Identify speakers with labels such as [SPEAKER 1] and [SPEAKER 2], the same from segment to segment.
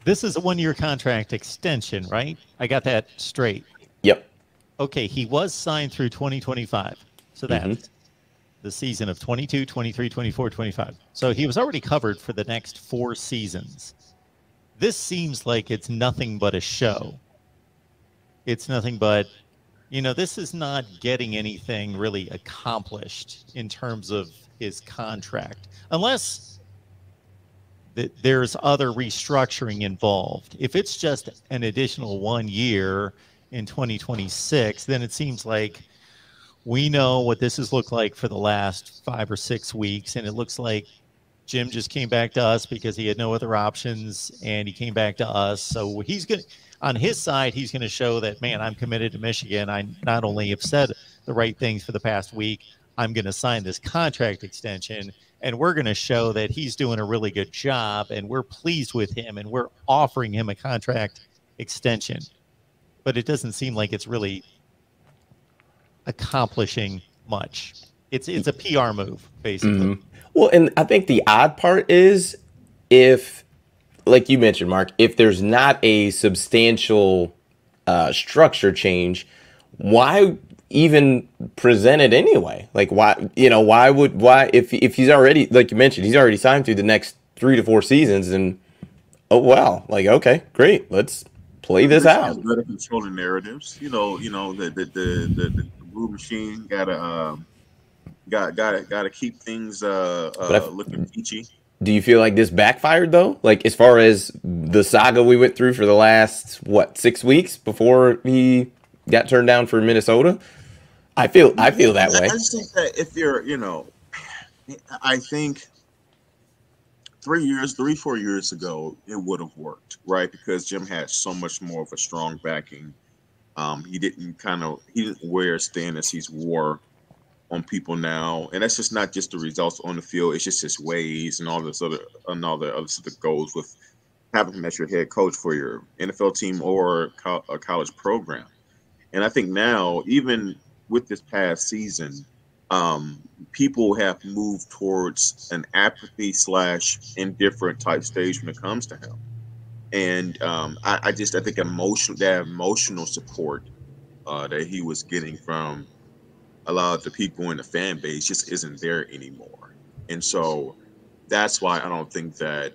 [SPEAKER 1] This is a 1-year contract extension, right? I got that straight.
[SPEAKER 2] Yep.
[SPEAKER 1] Okay, he was signed through 2025. So
[SPEAKER 2] Hmm.
[SPEAKER 1] that's the season of 22, 23, 24, 25. So he was already covered for the next 4 seasons. This seems like it's nothing but a show. It's nothing but, this is not getting anything really accomplished in terms of his contract, unless there's other restructuring involved. If it's just an additional 1 year in 2026, then it seems like we know what this has looked like for the last 5 or 6 weeks. And it looks like Jim just came back to us because he had no other options and he came back to us. So he's going to, on his side, he's going to show that, man, I'm committed to Michigan. I not only have said the right things for the past week, I'm going to sign this contract extension. And we're going to show that he's doing a really good job and we're pleased with him and we're offering him a contract extension. But it doesn't seem like it's really accomplishing much. It's a PR move, basically.
[SPEAKER 2] Well, and I think the odd part is if, like you mentioned, Mark, if there's not a substantial structure change, why even present it anyway? Like, why if he's already, like you mentioned, he's already signed through the next 3 to 4 seasons, and oh wow, like okay, great, let's play this
[SPEAKER 3] Michigan is
[SPEAKER 2] out.
[SPEAKER 3] better controlling narratives. The blue machine gotta keep things
[SPEAKER 2] But
[SPEAKER 3] looking peachy.
[SPEAKER 2] do you feel like this backfired though? Like as far as the saga we went through for the last 6 weeks before he got turned down for Minnesota? I feel that
[SPEAKER 3] I
[SPEAKER 2] way.
[SPEAKER 3] just think that if you're, I think 3 years, 4 years ago, it would have worked, right? Because Jim had so much more of a strong backing. He didn't wear standards he's wore on people now, and that's just not just the results on the field. It's just his ways and all the other stuff that goes with having him as your head coach for your NFL team or a college program. And I think now, even with this past season, people have moved towards an apathy slash indifferent type stage when it comes to him. And I think emotional support that he was getting from a lot of the people in the fan base just isn't there anymore. And so that's why I don't think that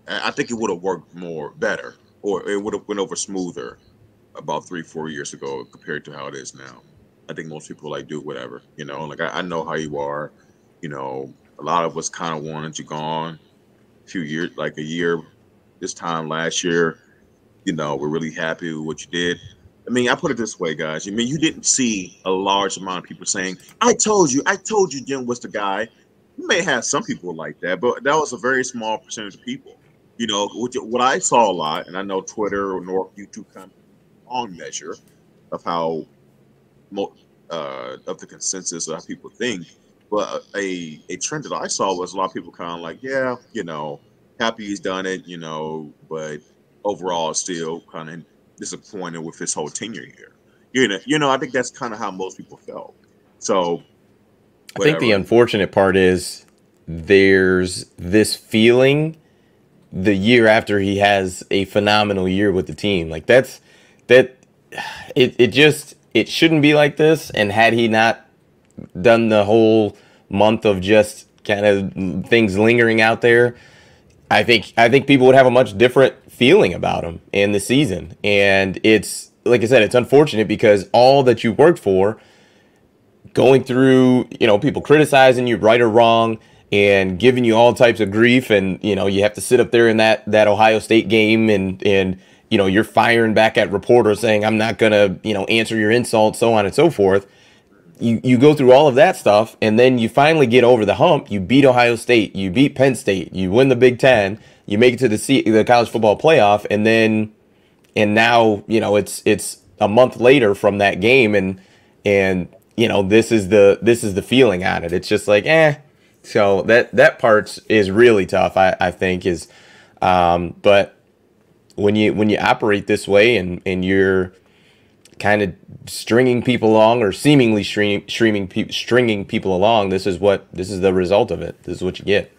[SPEAKER 3] I think it would have worked more better, or it would have went over smoother about 3 4 years ago compared to how it is now. I think most people like do whatever, like I know how you are, a lot of us kind of wanted you gone a few years, like a year this time last year. We're really happy with what you did. I mean, I put it this way, guys. I mean, you didn't see a large amount of people saying, I told you Jim was the guy. You may have some people like that, but that was a very small percentage of people. What I saw a lot, and I know Twitter or North YouTube kind of long measure of how of the consensus of how people think. But a trend that I saw was a lot of people kind of like, yeah, happy he's done it, but overall still kind of disappointed with his whole tenure here. I think that's kind of how most people felt. So
[SPEAKER 2] I think the
[SPEAKER 3] whatever.
[SPEAKER 2] unfortunate part is there's this feeling the year after he has a phenomenal year with the team. Like that it shouldn't be like this. And had he not done the whole month of just kind of things lingering out there, I think people would have a much different feeling about him in the season. And it's like I said, it's unfortunate because all that you worked for, going through, people criticizing you right or wrong and giving you all types of grief, and you have to sit up there in that Ohio State game, and you're firing back at reporters saying I'm not gonna answer your insults, so on and so forth. You go through all of that stuff, and then you finally get over the hump. You beat Ohio State, you beat Penn State, you win the Big Ten, you make it to the college football playoff, and now it's a month later from that game, and this is the feeling on it. It's just like So that part is really tough. I think is, but when you operate this way and you're kind of stringing people along, or seemingly stringing people along, this is the result of it. This is what you get.